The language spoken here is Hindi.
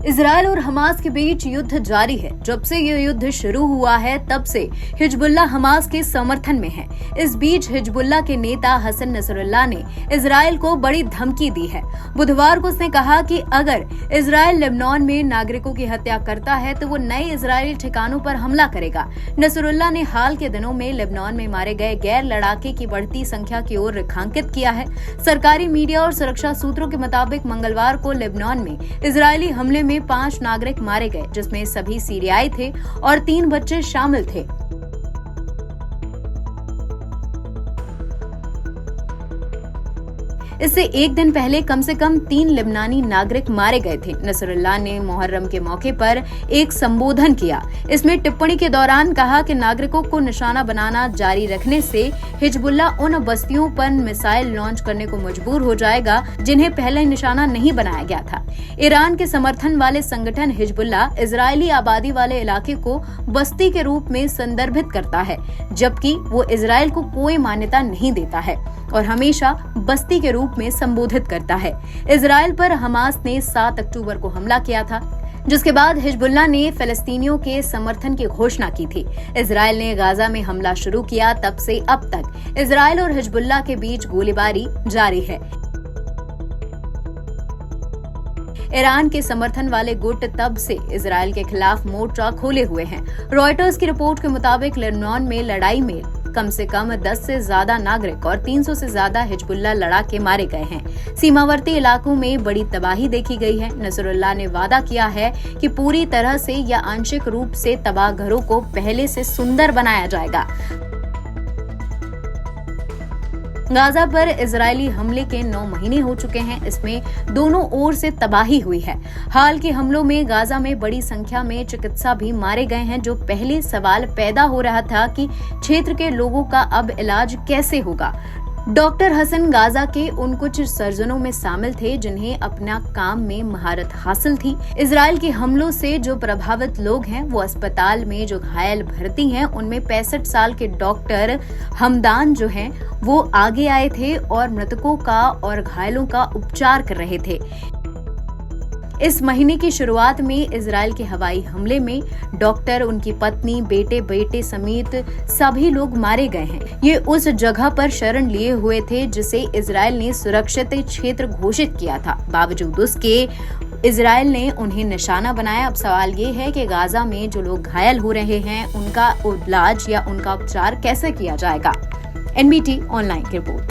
इजरायल और हमास के बीच युद्ध जारी है। जब से ये युद्ध शुरू हुआ है तब से हिजबुल्लाह हमास के समर्थन में है। इस बीच हिजबुल्लाह के नेता हसन नसरुल्लाह ने इजरायल को बड़ी धमकी दी है। बुधवार को उसने कहा कि अगर इजरायल लेबनान में नागरिकों की हत्या करता है तो वो नए इजरायली ठिकानों पर हमला करेगा। नसरुल्लाह ने हाल के दिनों में लेबनान में मारे गए गैर लड़ाके की बढ़ती संख्या की ओर रेखांकित किया है। सरकारी मीडिया और सुरक्षा सूत्रों के मुताबिक मंगलवार को लेबनान में इजरायली हमले में 5 नागरिक मारे गए, जिसमें सभी सीरियाई थे और 3 बच्चे शामिल थे। इससे एक दिन पहले कम से कम 3 लेबनानी नागरिक मारे गए थे। नसरुल्लाह ने मुहर्रम के मौके पर एक संबोधन किया। इसमें टिप्पणी के दौरान कहा कि नागरिकों को निशाना बनाना जारी रखने से हिजबुल्लाह उन बस्तियों पर मिसाइल लॉन्च करने को मजबूर हो जाएगा जिन्हें पहले निशाना नहीं बनाया गया था। ईरान के समर्थन वाले संगठन हिजबुल्लाह इजरायली आबादी वाले इलाके को बस्ती के रूप में संदर्भित करता है, जबकि वो इजरायल को कोई मान्यता नहीं देता है और हमेशा बस्ती के रूप में संबोधित करता है। इजरायल पर हमास ने 7 अक्टूबर को हमला किया था, जिसके बाद हिजबुल्लाह ने फिलिस्तीनियों के समर्थन की घोषणा की थी। इजरायल ने गाजा में हमला शुरू किया तब से अब तक इजरायल और हिजबुल्लाह के बीच गोलीबारी जारी है। ईरान के समर्थन वाले गुट तब से इजरायल के खिलाफ मोर्चा खोले हुए हैं। रॉयटर्स की रिपोर्ट के मुताबिक लेबनान में लड़ाई में कम से कम 10 से ज्यादा नागरिक और 300 से ज्यादा हिजबुल्लाह लड़ाके मारे गए हैं। सीमावर्ती इलाकों में बड़ी तबाही देखी गई है। नसरुल्लाह ने वादा किया है कि पूरी तरह से या आंशिक रूप से तबाह घरों को पहले से सुंदर बनाया जाएगा। गाजा पर इजरायली हमले के 9 महीने हो चुके हैं। इसमें दोनों ओर से तबाही हुई है। हाल के हमलों में गाजा में बड़ी संख्या में चिकित्सा भी मारे गए हैं, जो पहले सवाल पैदा हो रहा था कि क्षेत्र के लोगों का अब इलाज कैसे होगा। डॉक्टर हसन गाजा के उन कुछ सर्जनों में शामिल थे जिन्हें अपना काम में महारत हासिल थी। इजरायल के हमलों से जो प्रभावित लोग हैं वो अस्पताल में जो घायल भर्ती हैं, उनमें 65 साल के डॉक्टर हमदान जो हैं वो आगे आए थे और मृतकों का और घायलों का उपचार कर रहे थे। इस महीने की शुरुआत में इजरायल के हवाई हमले में डॉक्टर, उनकी पत्नी, बेटे समेत सभी लोग मारे गए हैं। ये उस जगह पर शरण लिए हुए थे जिसे इजरायल ने सुरक्षित क्षेत्र घोषित किया था। बावजूद उसके इजरायल ने उन्हें निशाना बनाया। अब सवाल ये है कि गाजा में जो लोग घायल हो रहे हैं उनका इलाज या उनका उपचार कैसे किया जाएगा। NBT ऑनलाइन की रिपोर्ट।